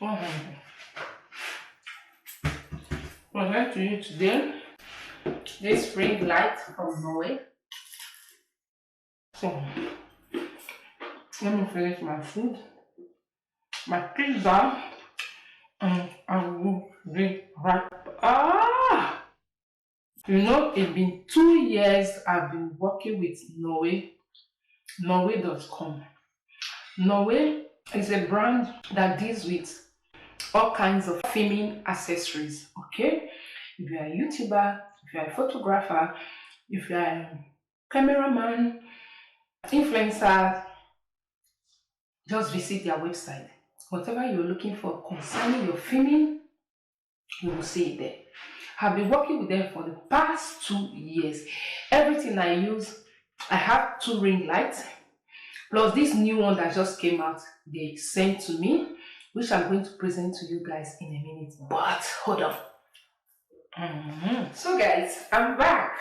I'm going to use today this ring light from Norway. So let me finish my food, my pizza, and I will be right back. You know, it's been 2 years I've been working with Norway.com. Norway is a brand that deals with all kinds of filming accessories. Okay, if you are a YouTuber, if you are a photographer, if you are a cameraman, influencer, just visit their website. Whatever you're looking for concerning your filming, you will see it there. I've been working with them for the past 2 years. Everything I use, I have 2 ring lights, plus this new one that just came out, they sent to me, which I'm going to present to you guys in a minute. But hold on. So guys, I'm back.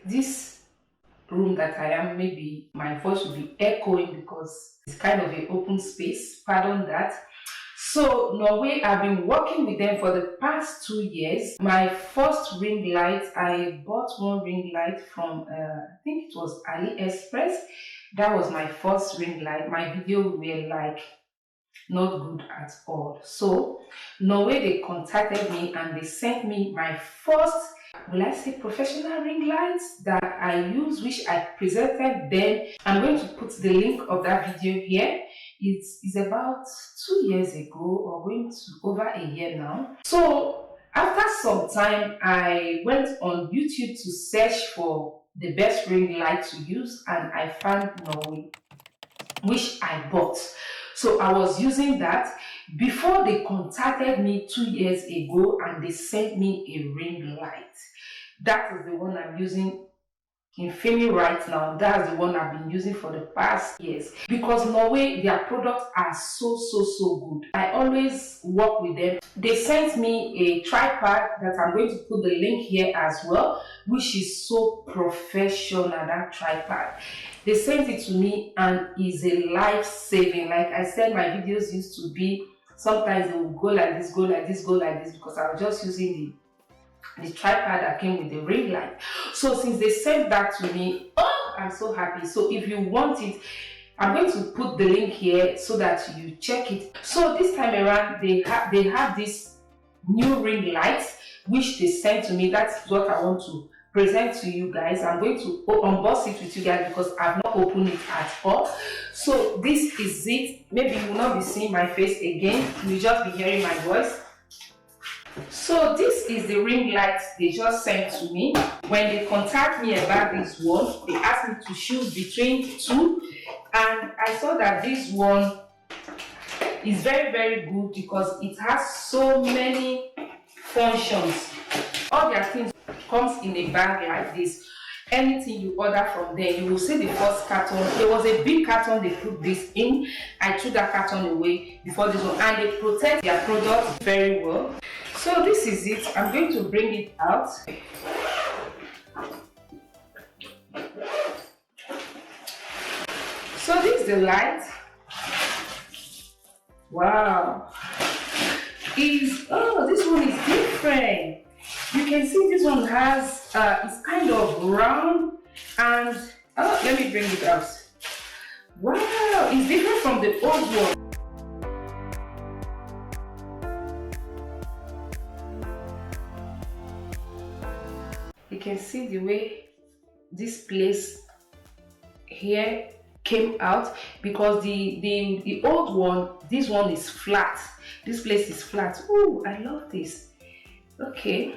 This room that I am, maybe my voice will be echoing because it's kind of an open space. Pardon that. So Norway, I've been working with them for the past 2 years. My first ring light, I bought one ring light from I think it was AliExpress. That was my first ring light. My video were like not good at all. So Norway, they contacted me and they sent me my first, will I say, professional ring lights that I use, which I presented them. I'm going to put the link of that video here. It's about 2 years ago, or going to over a year now. So after some time, I went on YouTube to search for the best ring light to use, and I found Norway, which I bought. So I was using that before they contacted me 2 years ago and they sent me a ring light. That is the one I'm using in filming right now. That's the one I've been using for the past years, because Norway, their products are so good. I always work with them. They sent me a tripod that I'm going to put the link here as well, which is so professional. That tripod, they sent it to me and is a life-saving. Like I said, my videos used to be, sometimes they will go like this, go like this, go like this, because I was just using the tripod that came with the ring light. So since they sent that to me, oh, I'm so happy. So if you want it, I'm going to put the link here so that you check it. So this time around, they have this new ring light which they sent to me. That's what I want to present to you guys. I'm going to unbox it with you guys because I've not opened it at all. So this is it. Maybe you will not be seeing my face again, you'll just be hearing my voice. So this is the ring light they just sent to me. When they contact me about this one, they asked me to choose between 2, and I saw that this one is very good because it has so many functions. All their things comes in a bag like this. Anything you order from there, you will see the first carton. There was a big carton they put this in. I threw that carton away before this one, and they protect their products very well. So this is it. I'm going to bring it out. So this is the light. Wow. This one is different. You can see this one has, it's kind of round, and let me bring it out. Wow, it's different from the old one. You can see the way this place here came out, because the old one, this one is flat. This place is flat. Oh, I love this. Okay.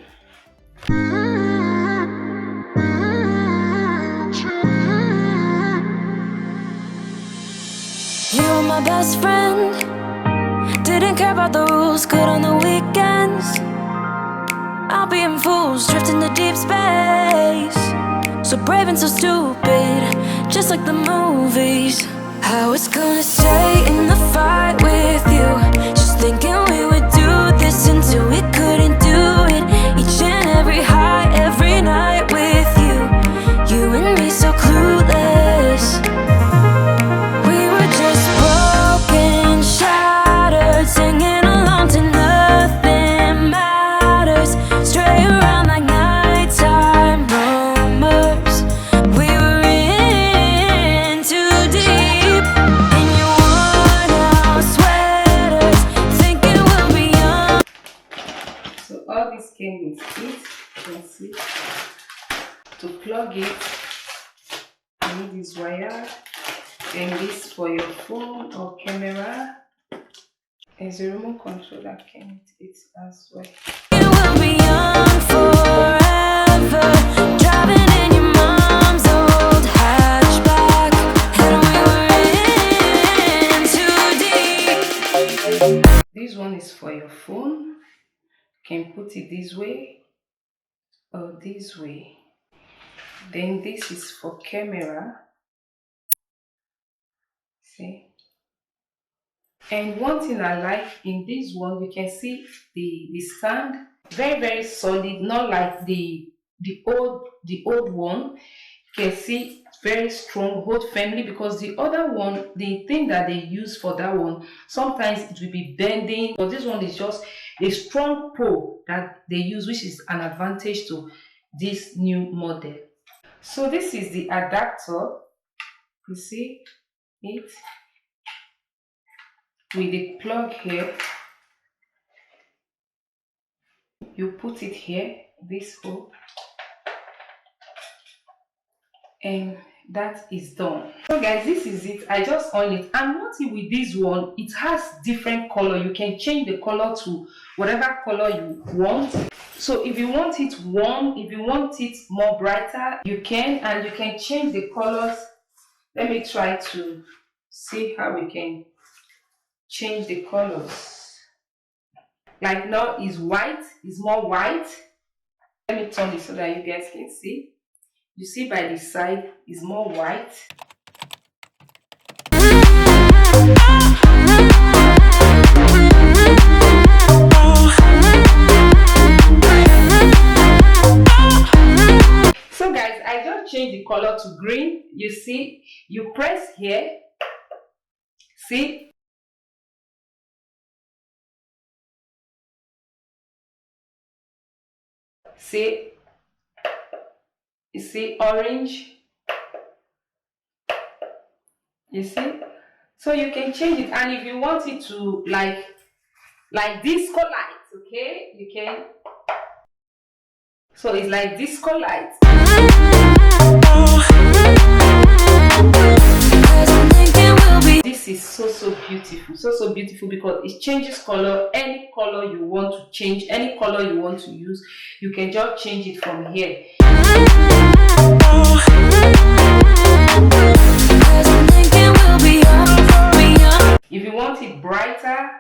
You were my best friend. Didn't care about the rules, good on the weekends. I'll be in fools, drifting to deep space. So brave and so stupid, just like the movies. I was gonna stay in the fight with you, just thinking we would do this until we couldn't do it. Each and every high, every night with you. You and me so clueless. We were just broken, shattered, singing along to plug it, you need this wire, then this for your phone or camera. There's a remote control that came with it as well. You will be young forever, driving in your mom's old hatchback, and we were in too deep. This one is for your phone. You can put it this way or this way. Then this is for camera. See? And one thing I like in this one, you can see the stand, very solid, not like the old one. You can see very strong, hold firmly, because the other one, the thing that they use for that one, sometimes it will be bending, but this one is just a strong pole that they use, which is an advantage to this new model. So this is the adapter, you see it, with the plug here. You put it here, this hole, and that is done. So guys, this is it. I just on it, and what with this one, it has different color. You can change the color to whatever color you want. So if you want it warm, if you want it more brighter, you can, and you can change the colors. Let me try to see how we can change the colors. Like now is white, is more white. Let me turn it so that you guys can see. You see by the side is more white. So guys, I just changed the color to green. You see, you press here. See? See? You see orange? You see? So you can change it, and if you want it to like disco lights, okay? You can. So it's like disco lights. This is so beautiful, so beautiful, because it changes color. Any color you want to change, any color you want to use, you can just change it from here. If you want it brighter,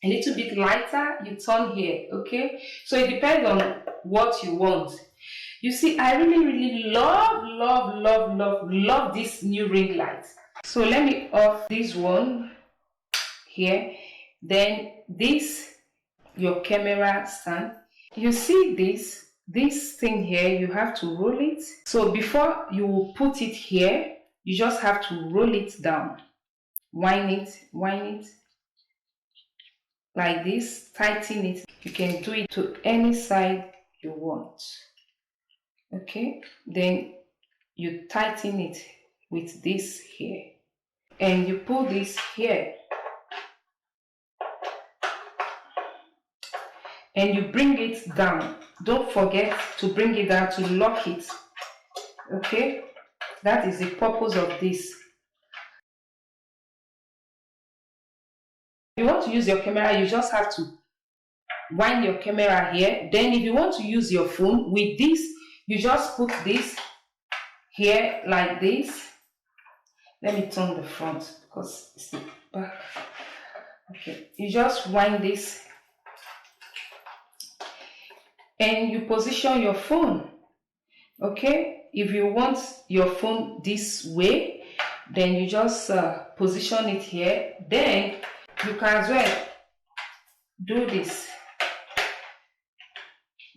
a little bit lighter, you turn here, okay? So it depends on what you want. You see, I really love this new ring light. So let me off this one here. Then this, your camera stand. You see this thing here, you have to roll it. So before you put it here, you just have to roll it down. Wind it like this, tighten it. You can do it to any side you want. Okay, then you tighten it with this here, and you pull this here, and you bring it down. Don't forget to bring it down to lock it. Okay, that is the purpose of this. If you want to use your camera, you just have to wind your camera here. Then if you want to use your phone with this, you just put this here like this. Let me turn the front because it's the back. Okay, you just wind this and you position your phone. Okay, if you want your phone this way, then you just position it here. Then you can as well do this,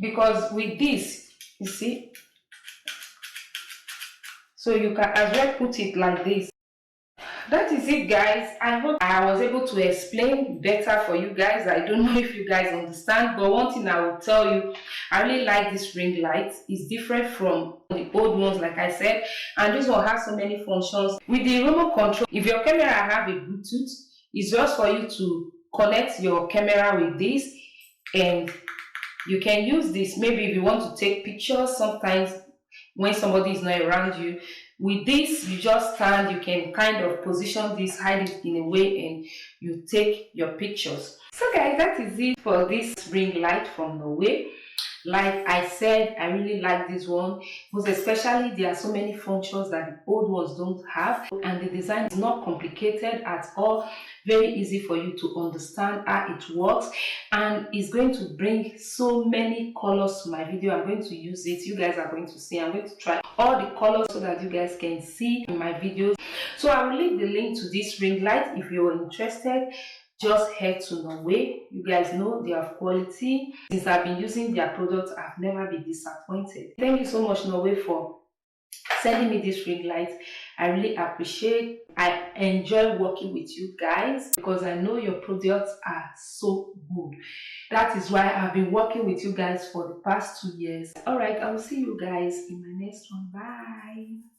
because with this, you see, so you can as well put it like this. That is it, guys. I hope I was able to explain better for you guys. I don't know if you guys understand, but one thing I will tell you, I really like this ring light. It's different from the old ones, like I said, and this one has so many functions. With the remote control, if your camera have a Bluetooth, it's just for you to connect your camera with this, and you can use this maybe if you want to take pictures. Sometimes when somebody is not around you. With this, you just stand, you can kind of position this, hide it in a way, and you take your pictures. So guys, that is it for this ring light from Norway. Like I said, I really like this one, most especially there are so many functions that the old ones don't have, and the design is not complicated at all, very easy for you to understand how it works, and it's going to bring so many colors to my video. I'm going to use it, you guys are going to see. I'm going to try all the colors so that you guys can see in my videos. So I will leave the link to this ring light if you're interested. Just head to Norway. You guys know they have quality. Since I've been using their products, I've never been disappointed. Thank you so much, Norway, for sending me this ring light. I really appreciate. I enjoy working with you guys because I know your products are so good. That is why I've been working with you guys for the past 2 years. All right, I will see you guys in my next one. Bye.